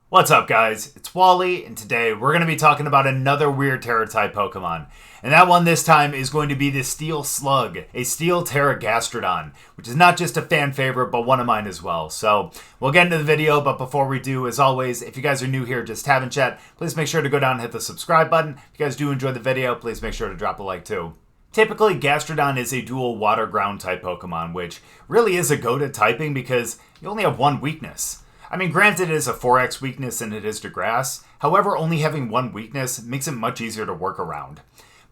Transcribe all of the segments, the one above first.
What's up, guys? It's Wally, and today we're going to be talking about another weird Tera type Pokemon. And that one this time is going to be the Steel Slug, a Steel Tera Gastrodon, which is not just a fan favorite, but one of mine as well. So we'll get into the video, but before we do, as always, if you guys are new here just having chat, please make sure to go down and hit the subscribe button. If you guys do enjoy the video, please make sure to drop a like too. Typically, Gastrodon is a dual water-ground type Pokemon, which really is a goated typing because you only have one weakness. I mean, granted, it is a 4x weakness and it is to grass. However, only having one weakness makes it much easier to work around.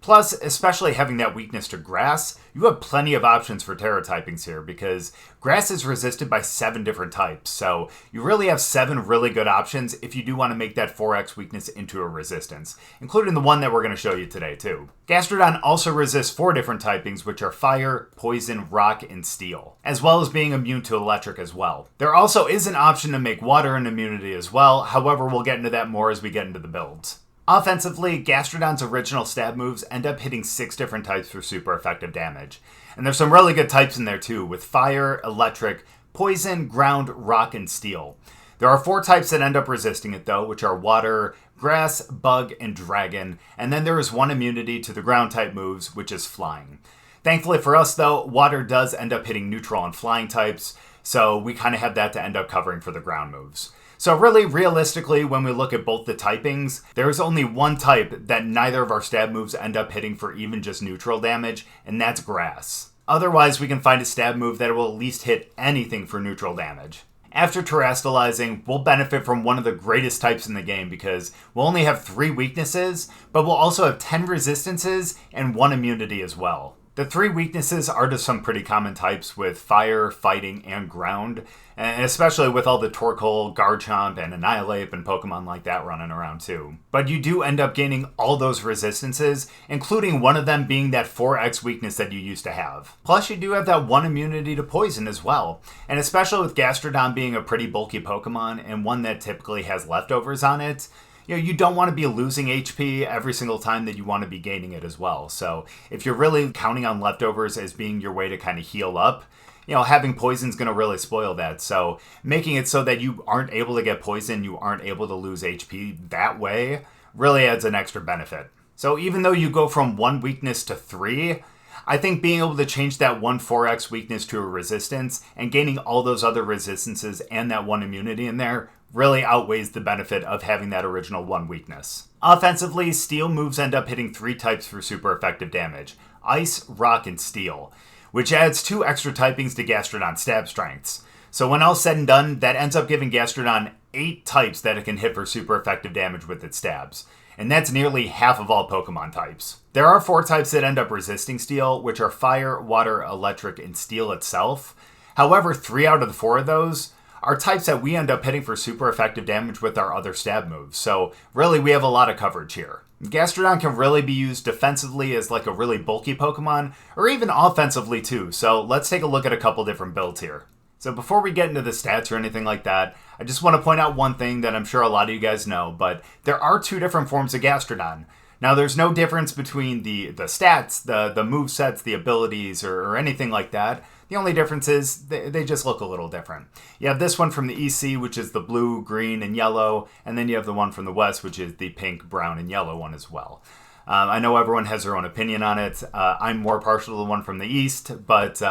Plus, especially having that weakness to grass, you have plenty of options for Tera typings here because grass is resisted by 7 different types. So you really have 7 really good options if you do want to make that 4x weakness into a resistance, including the one that we're going to show you today too. Gastrodon also resists 4 different typings, which are fire, poison, rock, and steel, as well as being immune to electric as well. There also is an option to make water an immunity as well. However, we'll get into that more as we get into the builds. Offensively, Gastrodon's original stab moves end up hitting 6 different types for super effective damage. And there's some really good types in there too, with fire, electric, poison, ground, rock, and steel. There are 4 types that end up resisting it though, which are water, grass, bug, and dragon. And then there is one immunity to the ground type moves, which is flying. Thankfully for us though, water does end up hitting neutral and flying types, so we kind of have that to end up covering for the ground moves. So really, realistically, when we look at both the typings, there is only one type that neither of our stab moves end up hitting for even just neutral damage, and that's grass. Otherwise, we can find a stab move that will at least hit anything for neutral damage. After terastallizing, we'll benefit from one of the greatest types in the game because we'll only have 3 weaknesses, but we'll also have 10 resistances and 1 immunity as well. The 3 weaknesses are to some pretty common types with fire, fighting, and ground, and especially with all the Torkoal, Garchomp, and Annihilate and Pokemon like that running around too. But you do end up gaining all those resistances, including one of them being that 4x weakness that you used to have. Plus you do have that 1 immunity to poison as well, and especially with Gastrodon being a pretty bulky Pokemon and one that typically has leftovers on it, you don't want to be losing HP every single time that you want to be gaining it as well. So if you're really counting on leftovers as being your way to kind of heal up, having poison's going to really spoil that. So making it so that you aren't able to get poison, you aren't able to lose HP that way, really adds an extra benefit. So even though you go from 1 weakness to 3, I think being able to change that 1 4x weakness to a resistance and gaining all those other resistances and that 1 immunity in there really outweighs the benefit of having that original 1 weakness. Offensively, steel moves end up hitting 3 types for super effective damage: ice, rock, and steel, which adds 2 extra typings to Gastrodon's stab strengths. So when all's said and done, that ends up giving Gastrodon 8 types that it can hit for super effective damage with its stabs. And that's nearly half of all Pokemon types. There are 4 types that end up resisting steel, which are fire, water, electric, and steel itself. However, 3 out of the 4 of those are types that we end up hitting for super effective damage with our other stab moves. So really, we have a lot of coverage here. Gastrodon can really be used defensively as like a really bulky Pokemon, or even offensively too. So let's take a look at a couple different builds here. So before we get into the stats or anything like that, I just want to point out one thing that I'm sure a lot of you guys know, but there are 2 different forms of Gastrodon. Now, there's no difference between the stats, the movesets, the abilities, or anything like that. The only difference is they just look a little different. You have this one from the EC, which is the blue, green, and yellow, and then you have the one from the West, which is the pink, brown, and yellow one as well. I know everyone has their own opinion on it. I'm more partial to the one from the East, but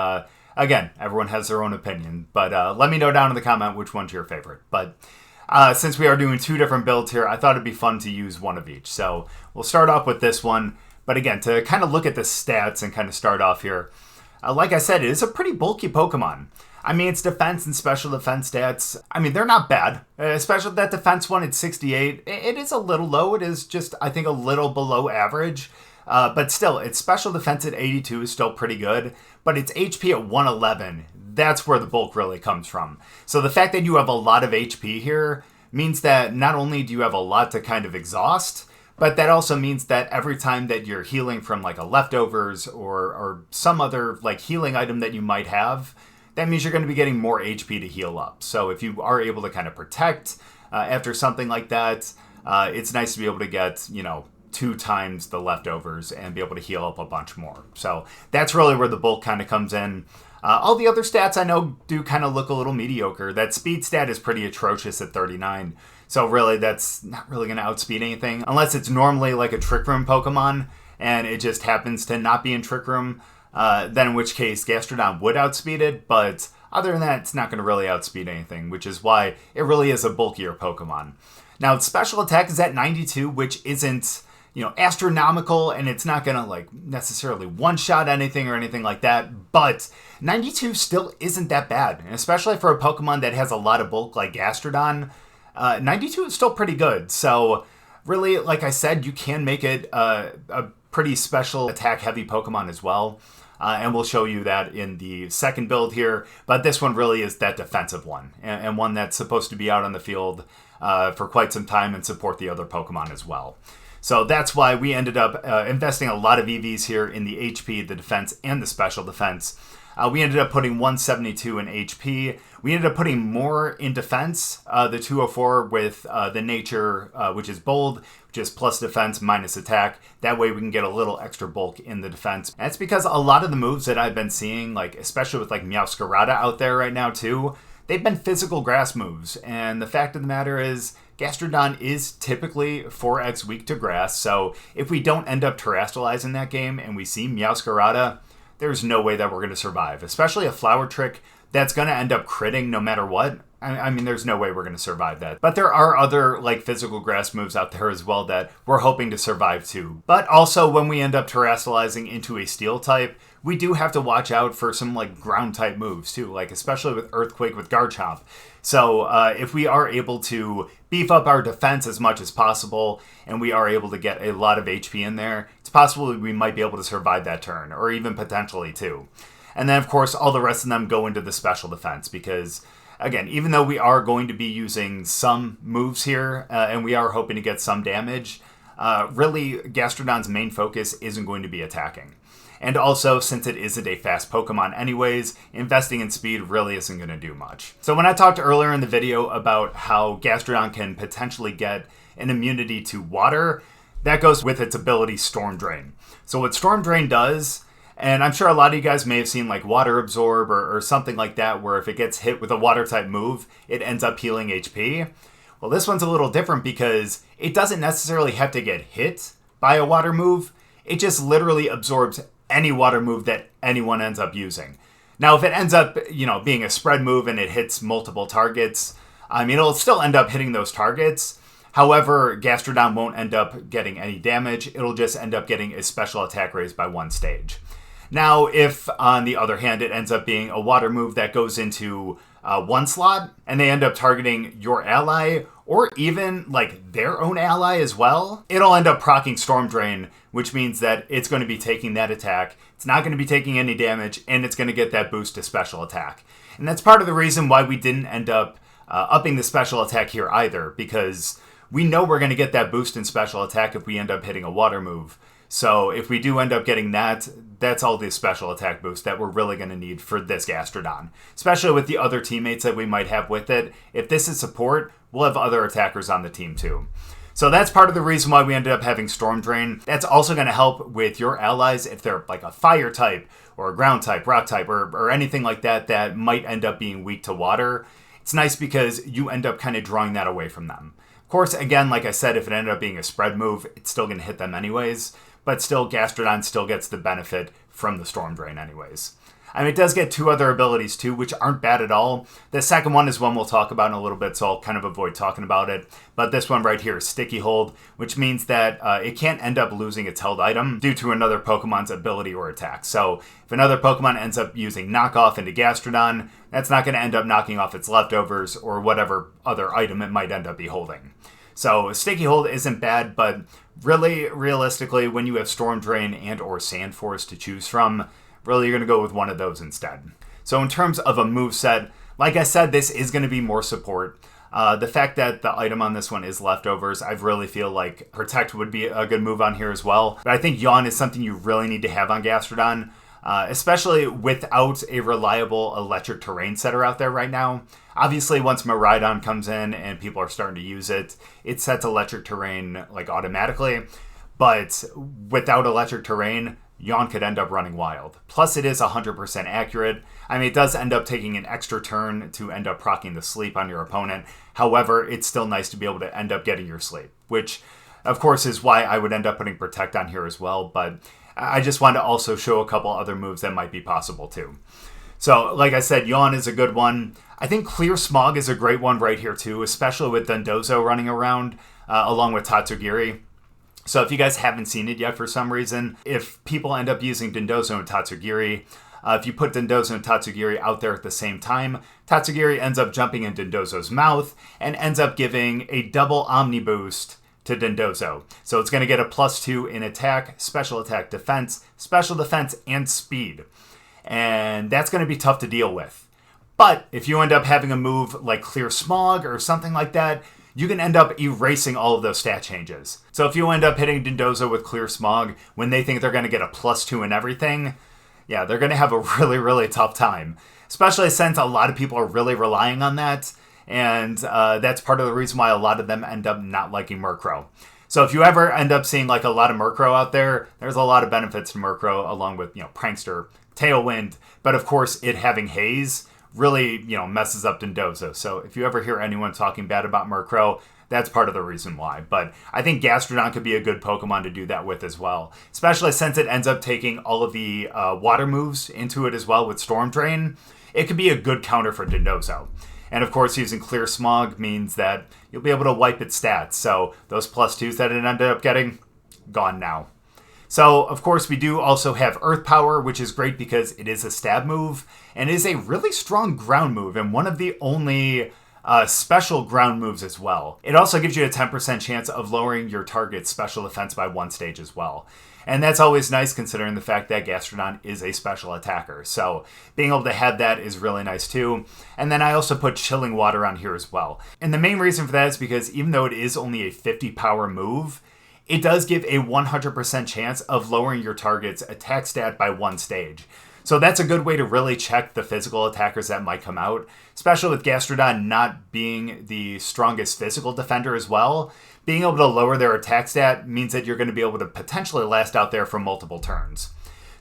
again, everyone has their own opinion. But let me know down in the comment which one's your favorite. But since we are doing 2 different builds here, I thought it'd be fun to use one of each. So we'll start off with this one. But again, to kind of look at the stats and kind of start off here, like I said, it is a pretty bulky Pokemon. I mean, its defense and special defense stats, I mean, they're not bad. Especially that defense one at 68. It is a little low. It is just, I think, a little below average. But still, its special defense at 82 is still pretty good. But its HP at 111, that's where the bulk really comes from. So the fact that you have a lot of HP here means that not only do you have a lot to kind of exhaust, but that also means that every time that you're healing from like a leftovers or some other like healing item that you might have, that means you're going to be getting more HP to heal up. So if you are able to kind of protect after something like that, it's nice to be able to get, 2 times the leftovers and be able to heal up a bunch more. So that's really where the bulk kind of comes in. All the other stats I know do kind of look a little mediocre. That speed stat is pretty atrocious at 39. So really, that's not really going to outspeed anything. Unless it's normally like a Trick Room Pokemon, and it just happens to not be in Trick Room. Then in which case, Gastrodon would outspeed it. But other than that, it's not going to really outspeed anything, which is why it really is a bulkier Pokemon. Now, its special attack is at 92, which isn't, astronomical, and it's not going to, like, necessarily one-shot anything or anything like that, but 92 still isn't that bad, and especially for a Pokemon that has a lot of bulk like Gastrodon, 92 is still pretty good. So, really, like I said, you can make it a pretty special attack-heavy Pokemon as well. And we'll show you that in the second build here. But this one really is that defensive one, and one that's supposed to be out on the field for quite some time and support the other Pokemon as well. So that's why we ended up investing a lot of EVs here in the HP, the defense, and the special defense. We ended up putting 172 in HP. We ended up putting more in defense, the 204 with the nature, which is bold, which is plus defense minus attack. That way we can get a little extra bulk in the defense. And that's because a lot of the moves that I've been seeing, like especially with like Meowscarada out there right now too, they've been physical grass moves. And the fact of the matter is, Gastrodon is typically 4x weak to grass. So if we don't end up terrestrializing that game and we see Meowscarada, there's no way that we're going to survive, especially a Flower Trick that's going to end up critting no matter what. I mean, there's no way we're going to survive that. But there are other, like, physical grass moves out there as well that we're hoping to survive too. But also, when we end up terrestrializing into a Steel type, we do have to watch out for some, like, ground type moves too, like, especially with Earthquake with Garchomp. So, if we are able to beef up our defense as much as possible, and we are able to get a lot of HP in there, it's possible we might be able to survive that turn, or even potentially two. And then, of course, all the rest of them go into the special defense, because again, even though we are going to be using some moves here, and we are hoping to get some damage, really, Gastrodon's main focus isn't going to be attacking. And also, since it isn't a fast Pokemon anyways, investing in speed really isn't going to do much. So when I talked earlier in the video about how Gastrodon can potentially get an immunity to water, that goes with its ability Storm Drain. So what Storm Drain does, and I'm sure a lot of you guys may have seen like Water Absorb or something like that, where if it gets hit with a water type move, it ends up healing HP. Well, this one's a little different because it doesn't necessarily have to get hit by a water move. It just literally absorbs any water move that anyone ends up using. Now, if it ends up, being a spread move and it hits multiple targets, I mean, it'll still end up hitting those targets. However, Gastrodon won't end up getting any damage. It'll just end up getting a special attack raised by one stage. Now, if, on the other hand, it ends up being a water move that goes into one slot, and they end up targeting your ally, or even, like, their own ally as well, it'll end up proccing Storm Drain, which means that it's going to be taking that attack, it's not going to be taking any damage, and it's going to get that boost to special attack. And that's part of the reason why we didn't end up upping the special attack here either, because we know we're going to get that boost in special attack if we end up hitting a water move. So if we do end up getting that, that's all the special attack boost that we're really going to need for this Gastrodon. Especially with the other teammates that we might have with it. If this is support, we'll have other attackers on the team too. So that's part of the reason why we ended up having Storm Drain. That's also going to help with your allies if they're like a fire type or a ground type, rock type, or anything like that that might end up being weak to water. It's nice because you end up kind of drawing that away from them. Of course, again, like I said, if it ended up being a spread move, it's still going to hit them anyways. But still, Gastrodon still gets the benefit from the Storm Drain anyways. I mean, it does get two other abilities too, which aren't bad at all. The second one is one we'll talk about in a little bit, so I'll kind of avoid talking about it. But this one right here is Sticky Hold, which means that it can't end up losing its held item due to another Pokemon's ability or attack. So if another Pokemon ends up using Knockoff into Gastrodon, that's not going to end up knocking off its leftovers or whatever other item it might end up be holding. So Sticky Hold isn't bad, but really, realistically, when you have Storm Drain and or Sand Force to choose from, really you're going to go with one of those instead. So in terms of a moveset, like I said, this is going to be more support. The fact that the item on this one is leftovers, I really feel like Protect would be a good move on here as well. But I think Yawn is something you really need to have on Gastrodon, especially without a reliable electric terrain setter out there right now. Obviously, once Miraidon comes in and people are starting to use it, it sets electric terrain like automatically. But without electric terrain, Yawn could end up running wild. Plus, it is 100% accurate. I mean, it does end up taking an extra turn to end up proccing the sleep on your opponent. However, it's still nice to be able to end up getting your sleep, which, of course, is why I would end up putting Protect on here as well. But I just wanted to also show a couple other moves that might be possible too. So, like I said, Yawn is a good one. I think Clear Smog is a great one right here too, especially with Dondozo running around along with Tatsugiri. So if you guys haven't seen it yet for some reason, if people end up using Dondozo and Tatsugiri, if you put Dondozo and Tatsugiri out there at the same time, Tatsugiri ends up jumping in Dondozo's mouth and ends up giving a double Omni boost to Dondozo. So it's going to get a +2 in attack, special attack, defense, special defense, and speed. And that's going to be tough to deal with. But if you end up having a move like Clear Smog or something like that, you can end up erasing all of those stat changes. So if you end up hitting Dondozo with Clear Smog when they think they're going to get a +2 in everything, yeah, they're going to have a really, really tough time. Especially since a lot of people are really relying on that. And that's part of the reason why a lot of them end up not liking Murkrow. So if you ever end up seeing like a lot of Murkrow out there, there's a lot of benefits to Murkrow along with, Prankster, Tailwind. But of course, it having Haze really, messes up Dondozo. So if you ever hear anyone talking bad about Murkrow, that's part of the reason why. But I think Gastrodon could be a good Pokemon to do that with as well. Especially since it ends up taking all of the water moves into it as well with Storm Drain. It could be a good counter for Dondozo. And of course, using Clear Smog means that you'll be able to wipe its stats. So those +2s that it ended up getting, gone now. So, of course, we do also have Earth Power, which is great because it is a stab move and is a really strong ground move and one of the only special ground moves as well. It also gives you a 10% chance of lowering your target's special defense by 1 stage as well. And that's always nice considering the fact that Gastrodon is a special attacker. So being able to have that is really nice too. And then I also put Chilling Water on here as well. And the main reason for that is because even though it is only a 50 power move, it does give a 100% chance of lowering your target's attack stat by 1 stage. So that's a good way to really check the physical attackers that might come out, especially with Gastrodon not being the strongest physical defender as well. Being able to lower their attack stat means that you're going to be able to potentially last out there for multiple turns.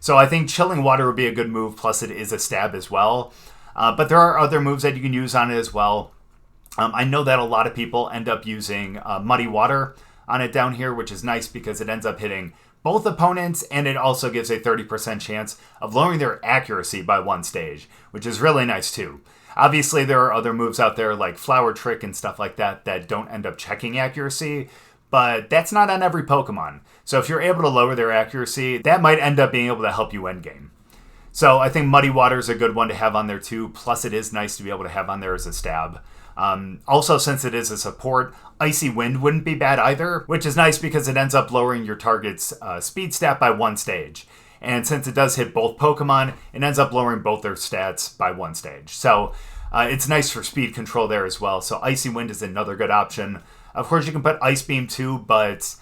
So I think Chilling Water would be a good move, plus it is a stab as well. But there are other moves that you can use on it as well. I know that a lot of people end up using Muddy Water on it down here, which is nice because it ends up hitting both opponents and it also gives a 30% chance of lowering their accuracy by 1 stage, which is really nice too. Obviously, there are other moves out there like Flower Trick and stuff like that that don't end up checking accuracy, but that's not on every Pokemon. So if you're able to lower their accuracy, that might end up being able to help you endgame. So I think Muddy Water is a good one to have on there too, plus it is nice to be able to have on there as a stab. Also, since it is a support, Icy Wind wouldn't be bad either, which is nice because it ends up lowering your target's speed stat by 1 stage. And since it does hit both Pokemon, it ends up lowering both their stats by 1 stage. So it's nice for speed control there as well. So Icy Wind is another good option. Of course, you can put Ice Beam too, but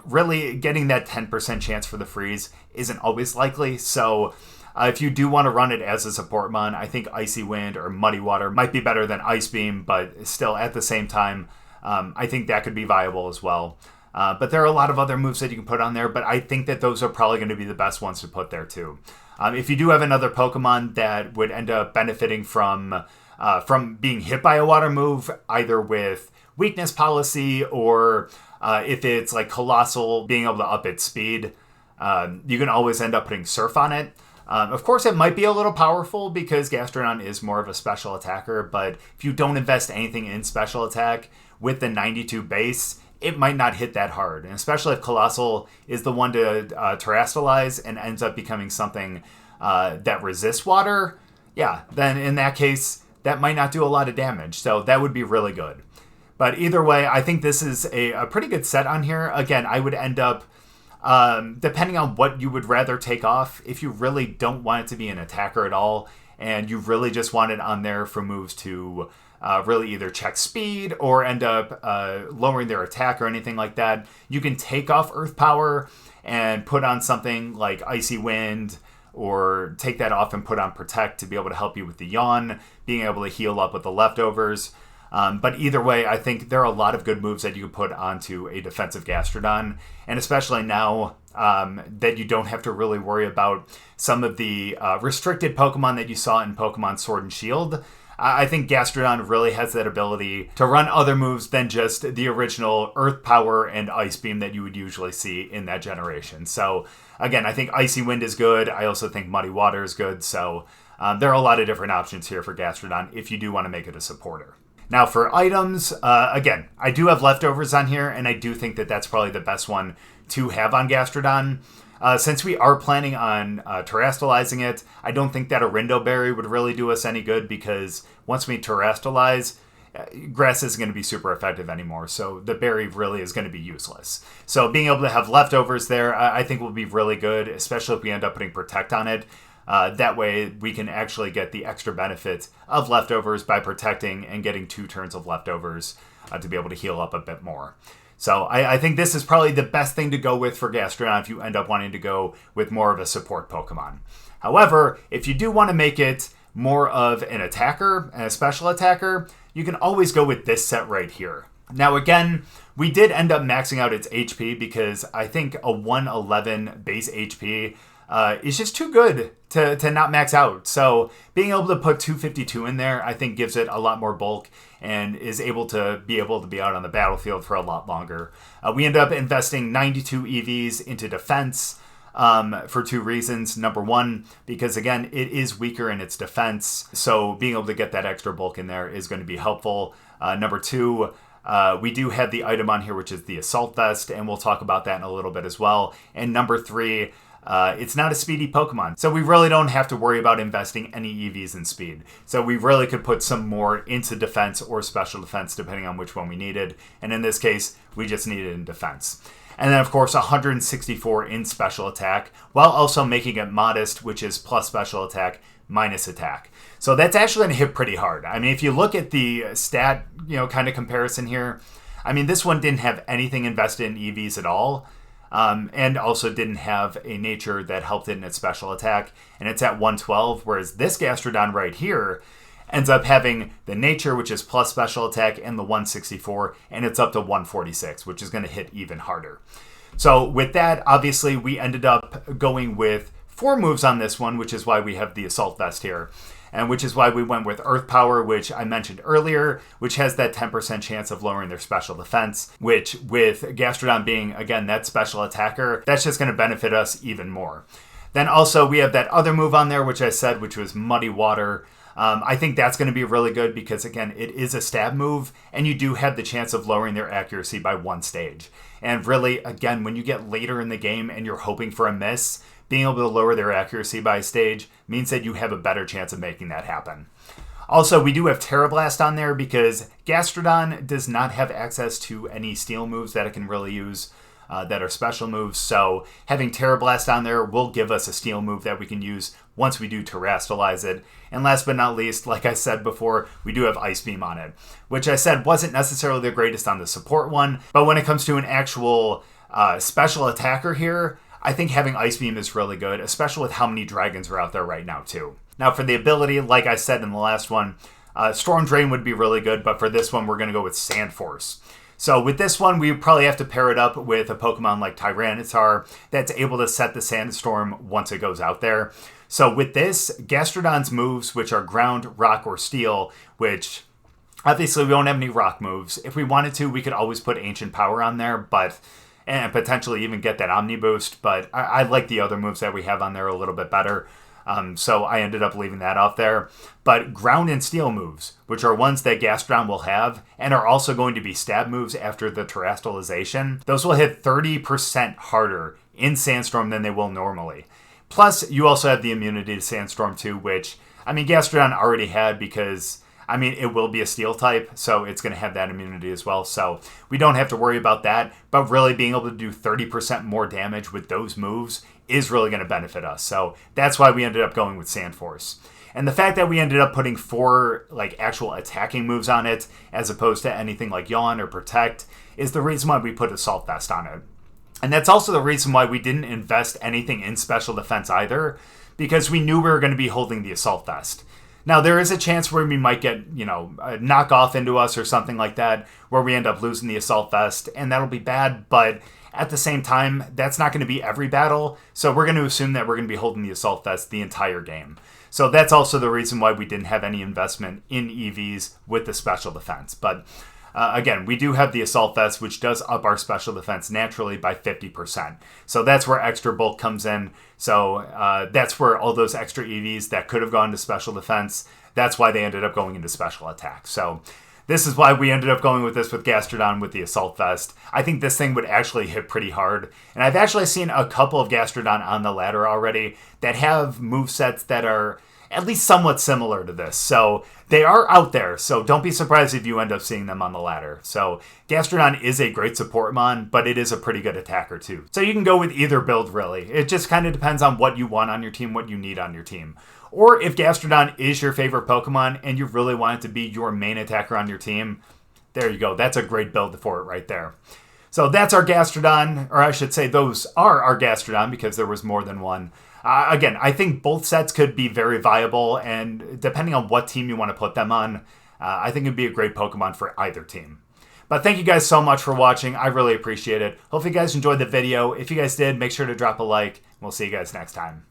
really getting that 10% chance for the freeze isn't always likely. So if you do want to run it as a support mon, I think Icy Wind or Muddy Water might be better than Ice Beam, but still at the same time, I think that could be viable as well. But there are a lot of other moves that you can put on there, but I think that those are probably going to be the best ones to put there too. If you do have another Pokemon that would end up benefiting from being hit by a water move, either with weakness policy or if it's like Colossal being able to up its speed, you can always end up putting Surf on it. Of course, it might be a little powerful because Gastrodon is more of a special attacker, but if you don't invest anything in special attack with the 92 base, it might not hit that hard. And especially if Colossal is the one to terrestrialize and ends up becoming something that resists water, yeah, then in that case, that might not do a lot of damage. So that would be really good. But either way, I think this is a pretty good set on here. Again, I would end up, depending on what you would rather take off, if you really don't want it to be an attacker at all, and you really just want it on there for moves to really either check speed or end up lowering their attack or anything like that, you can take off Earth Power and put on something like Icy Wind, or take that off and put on Protect to be able to help you with the Yawn, being able to heal up with the leftovers. But either way, I think there are a lot of good moves that you can put onto a defensive Gastrodon, and especially now that you don't have to really worry about some of the restricted Pokemon that you saw in Pokemon Sword and Shield. I think Gastrodon really has that ability to run other moves than just the original Earth Power and Ice Beam that you would usually see in that generation. So again, I think Icy Wind is good. I also think Muddy Water is good. So there are a lot of different options here for Gastrodon if you do want to make it a supporter. Now for items, again, I do have leftovers on here, and I do think that that's probably the best one to have on Gastrodon. Since we are planning on terastallizing it, I don't think that a Rindo Berry would really do us any good, because once we terastallize, grass isn't going to be super effective anymore, so the berry really is going to be useless. So being able to have leftovers there, I think will be really good, especially if we end up putting Protect on it. That way we can actually get the extra benefit of leftovers by protecting and getting 2 turns of leftovers to be able to heal up a bit more. So I think this is probably the best thing to go with for Gastrodon if you end up wanting to go with more of a support Pokemon. However, if you do want to make it more of an attacker and a special attacker, you can always go with this set right here. Now again, we did end up maxing out its HP because I think a 111 base HP is just too good to not max out. So being able to put 252 in there, I think gives it a lot more bulk and is able to be out on the battlefield for a lot longer. We end up investing 92 EVs into defense for 2 reasons. Number one, because again, it is weaker in its defense, so being able to get that extra bulk in there is going to be helpful. Number 2, we do have the item on here, which is the Assault Vest, and we'll talk about that in a little bit as well. And number 3, it's not a speedy Pokemon, so we really don't have to worry about investing any EVs in speed. So we really could put some more into defense or special defense, depending on which one we needed. And in this case, we just needed it in defense. And then, of course, 164 in special attack, while also making it modest, which is plus special attack, minus attack. So that's actually going to hit pretty hard. I mean, if you look at the stat, kind of comparison here, I mean, this one didn't have anything invested in EVs at all. And also didn't have a nature that helped it in its special attack, and it's at 112, whereas this Gastrodon right here ends up having the nature, which is plus special attack, and the 164, and it's up to 146, which is going to hit even harder. So with that, obviously, we ended up going with 4 moves on this one, which is why we have the Assault Vest here. And which is why we went with Earth Power, which I mentioned earlier, which has that 10% chance of lowering their special defense, which with Gastrodon being, again, that special attacker, that's just going to benefit us even more. Then also we have that other move on there, which I said, which was Muddy Water. I think that's going to be really good because, again, it is a stab move, and you do have the chance of lowering their accuracy by 1 stage. And really, again, when you get later in the game and you're hoping for a miss, being able to lower their accuracy by a stage means that you have a better chance of making that happen. Also, we do have Tera Blast on there because Gastrodon does not have access to any steel moves that it can really use that are special moves. So having Tera Blast on there will give us a steel move that we can use once we do terastallize it. And last but not least, like I said before, we do have Ice Beam on it, which I said wasn't necessarily the greatest on the support one, but when it comes to an actual special attacker here, I think having Ice Beam is really good, especially with how many dragons are out there right now, too. Now, for the ability, like I said in the last one, Storm Drain would be really good, but for this one, we're going to go with Sand Force. So with this one, we probably have to pair it up with a Pokemon like Tyranitar that's able to set the Sandstorm once it goes out there. So with this, Gastrodon's moves, which are Ground, Rock, or Steel, which obviously we don't have any Rock moves. If we wanted to, we could always put Ancient Power on there, and potentially even get that Omni Boost, but I like the other moves that we have on there a little bit better, so I ended up leaving that off there. But Ground and Steel moves, which are ones that Gastrodon will have, and are also going to be stab moves after the terastallization, those will hit 30% harder in Sandstorm than they will normally. Plus, you also have the immunity to Sandstorm too, which, I mean, Gastrodon already had because, I mean, it will be a Steel type, so it's going to have that immunity as well. So we don't have to worry about that, but really being able to do 30% more damage with those moves is really going to benefit us. So that's why we ended up going with Sand Force. And the fact that we ended up putting 4 actual attacking moves on it, as opposed to anything like Yawn or Protect, is the reason why we put Assault Vest on it. And that's also the reason why we didn't invest anything in special defense either, because we knew we were going to be holding the Assault Vest. Now, there is a chance where we might get, a knockoff into us or something like that, where we end up losing the Assault Vest, and that'll be bad, but at the same time, that's not going to be every battle, so we're going to assume that we're going to be holding the Assault Vest the entire game. So that's also the reason why we didn't have any investment in EVs with the special defense. But again, we do have the Assault Vest, which does up our special defense naturally by 50%. So that's where extra bulk comes in. So that's where all those extra EVs that could have gone to special defense, that's why they ended up going into special attack. So this is why we ended up going with this with Gastrodon with the Assault Vest. I think this thing would actually hit pretty hard. And I've actually seen a couple of Gastrodon on the ladder already that have movesets that are at least somewhat similar to this. So they are out there. So don't be surprised if you end up seeing them on the ladder. So Gastrodon is a great support mon, but it is a pretty good attacker too. So you can go with either build really. It just kind of depends on what you want on your team, what you need on your team. Or if Gastrodon is your favorite Pokemon and you really want it to be your main attacker on your team, there you go. That's a great build for it right there. So that's our Gastrodon, or I should say those are our Gastrodon because there was more than one. Again, I think both sets could be very viable, and depending on what team you want to put them on, I think it'd be a great Pokemon for either team. But thank you guys so much for watching. I really appreciate it. Hopefully you guys enjoyed the video. If you guys did, make sure to drop a like. We'll see you guys next time.